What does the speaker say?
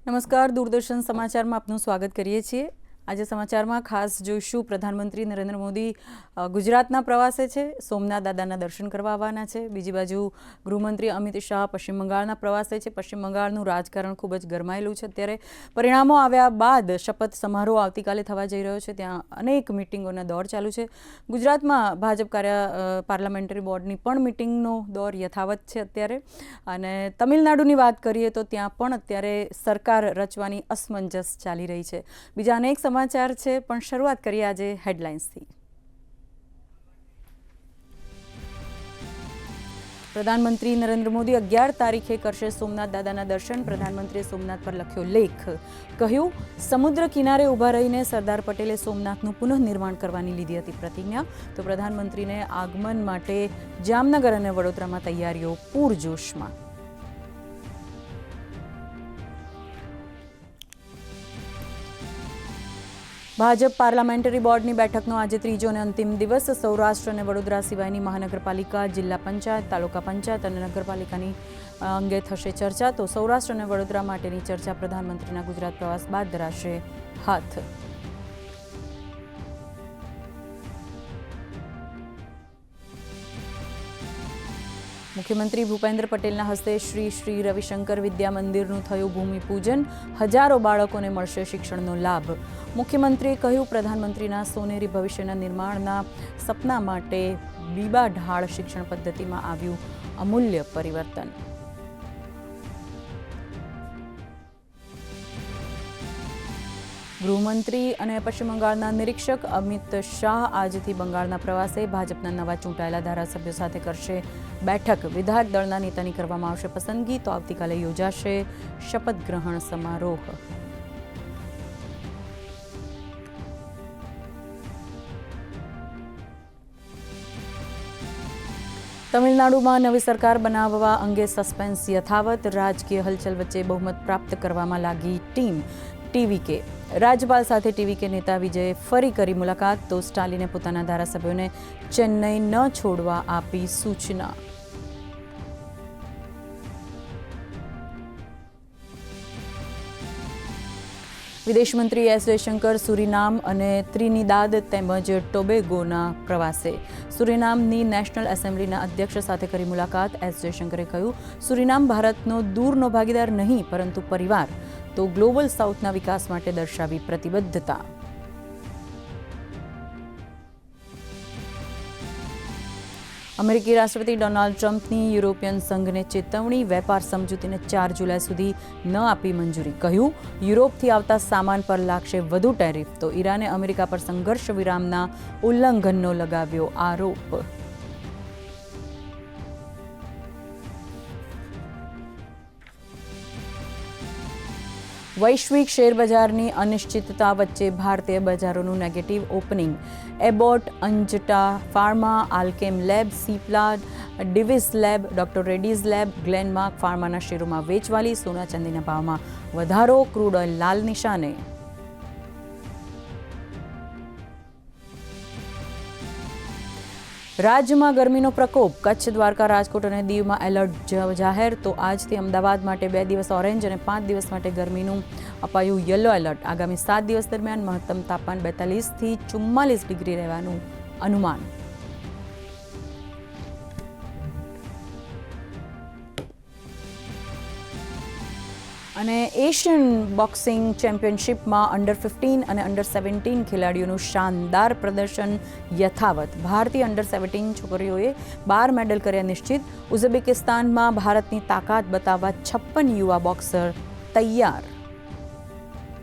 નમસ્કાર, દૂરદર્શન સમાચારમાં આપનું સ્વાગત કરીએ છીએ। આજે સમાચારમાં ખાસ જોઈશું પ્રધાનમંત્રી નરેન્દ્ર મોદી ગુજરાતના પ્રવાસે છે, સોમનાથ દાદાના દર્શન કરવા આવવાના છે। બીજી બાજુ ગૃહમંત્રી અમિત શાહ પશ્ચિમ બંગાળના પ્રવાસે છે। પશ્ચિમ બંગાળનું રાજકારણ ખૂબ જ ગરમાયેલું છે। અત્યારે પરિણામો આવ્યા બાદ શપથ સમારોહ આવતીકાલે થવા જઈ રહ્યો છે, ત્યાં અનેક મિટિંગોના દોર ચાલુ છે। ગુજરાતમાં ભાજપ પાર્લામેન્ટરી બોર્ડની પણ મિટિંગનો દોર યથાવત છે અત્યારે। અને તમિલનાડુની વાત કરીએ તો ત્યાં પણ અત્યારે સરકાર રચવાની અસમંજસ ચાલી રહી છે। બીજા અનેક સમાચાર છે, પણ શરૂઆત કરીએ આજે હેડલાઇન્સથી। પ્રધાનમંત્રી નરેન્દ્ર મોદી 11 તારીખે કરશે સોમનાથ દાદાના દર્શન। પ્રધાનમંત્રીએ સોમનાથ પર લખ્યો લેખ, કહ્યું સમુદ્ર કિનારે ઊભા રહીને સરદાર પટેલે સોમનાથનું પુનઃનિર્માણ કરવાની લીધી હતી પ્રતિજ્ઞા। તો પ્રધાનમંત્રીને આગમન માટે જામનગર અને વડોદરામાં તૈયારીઓ પૂરજોશમાં। ભાજપ પાર્લામેન્ટરી બોર્ડની બેઠકનો આજે ત્રીજો અને અંતિમ દિવસ। સૌરાષ્ટ્ર અને વડોદરા સિવાયની મહાનગરપાલિકા, જિલ્લા પંચાયત, તાલુકા પંચાયત અને નગરપાલિકાની અંગે થશે ચર્ચા। તો સૌરાષ્ટ્ર અને વડોદરા માટેની ચર્ચા પ્રધાનમંત્રીના ગુજરાત પ્રવાસ બાદ ધરાશે હાથ। મુખ્યમંત્રી ભૂપેન્દ્ર પટેલના હસ્તે શ્રી શ્રી રવિશંકર વિદ્યા મંદિરનું થયું ભૂમિપૂજન। હજારો બાળકોને મળશે શિક્ષણનો લાભ। મુખ્યમંત્રીએ કહ્યું પ્રધાનમંત્રીના સોનેરી ભવિષ્યના નિર્માણના સપના માટે બીબા ઢાળ શિક્ષણ પદ્ધતિમાં આવ્યું અમૂલ્ય પરિવર્તન। ગૃહમંત્રી અને પશ્ચિમ બંગાળના નિરીક્ષક અમિત શાહ આજથી બંગાળના પ્રવાસે ભાજપના નવા ચૂંટાયેલા ધારાસભ્યો સાથે કરશે બેઠક। વિધાયક દળના નેતાની કરવામાં આવશે પસંદગી। તો આવતીકાલે યોજાશે શપથ ગ્રહણ સમારોહ। તમિલનાડુમાં નવી સરકાર બનાવવા અંગે સસ્પેન્સ યથાવત। રાજકીય હલચલ વચ્ચે બહુમત પ્રાપ્ત કરવામાં લાગી ટીમ ટીવીકે। રાજ્યપાલ સાથે ટીવીકે નેતા વિજયે ફરી કરી મુલાકાત। તો સ્ટાલિને પોતાના ધારાસભ્યોને ચેન્નઈ ન છોડવા આપી સૂચના। વિદેશ મંત્રી એસ જયશંકર સુરીનામ અને ત્રિનિદાદ તેમજ ટોબેગોના પ્રવાસે। સુરીનામની નેશનલ એસેમ્બલીના અધ્યક્ષ સાથે કરી મુલાકાત। એસ જયશંકરે કહ્યું સુરીનામ ભારતનો દૂરનો ભાગીદાર નહીં પરંતુ પરિવાર। તો ગ્લોબલ સાઉથના વિકાસ માટે દર્શાવી પ્રતિબદ્ધતા। અમેરિકી રાષ્ટ્રપતિ ડોનાલ્ડ ટ્રમ્પની યુરોપિયન સંઘને ચેતવણી। વેપાર સમજૂતીને 4 જુલાઈ સુધી ન આપી મંજૂરી। કહ્યું યુરોપથી આવતા સામાન પર લાગશે વધુ ટેરિફ। તો ઈરાને અમેરિકા પર સંઘર્ષ વિરામના ઉલ્લંઘનનો લગાવ્યો આરોપ। વૈશ્વિક શેરબજારની અનિશ્ચિતતા વચ્ચે ભારતીય બજારોનું નેગેટિવ ઓપનિંગ। એબોટ, અંજટા pharma, Alkem lab, Cipla, Divi's lab, doctor Reddy's lab, Glenmark ફાર્માના શેરોમાં વેચવાલી। સોના ચાંદીના ભાવમાં વધારો। ક્રૂડ ઓઇલ લાલ નિશાને। રાજ્યમાં ગરમીનો પ્રકોપ। કચ્છ, દ્વારકા, રાજકોટ અને દીવમાં એલર્ટ જાહેર। તો આજથી અમદાવાદ માટે 2 દિવસ ઓરેન્જ અને 5 દિવસ માટે ગરમીનું અપાયું યલો એલર્ટ। આગામી 7 દિવસ દરમિયાન મહત્તમ તાપમાન 42 થી 44 ડિગ્રી રહેવાનું અનુમાન। અને એશિયન બોક્સિંગ ચેમ્પિયનશિપમાં અંડર 15 અને અંડર 17 ખેલાડીઓનું શાનદાર પ્રદર્શન યથાવત। ભારતીય અંડર 17 છોકરીઓએ 12 મેડલ કર્યા નિશ્ચિત। ઉઝબેકિસ્તાનમાં ભારતની તાકાત બતાવવા 56 યુવા બોક્સર તૈયાર।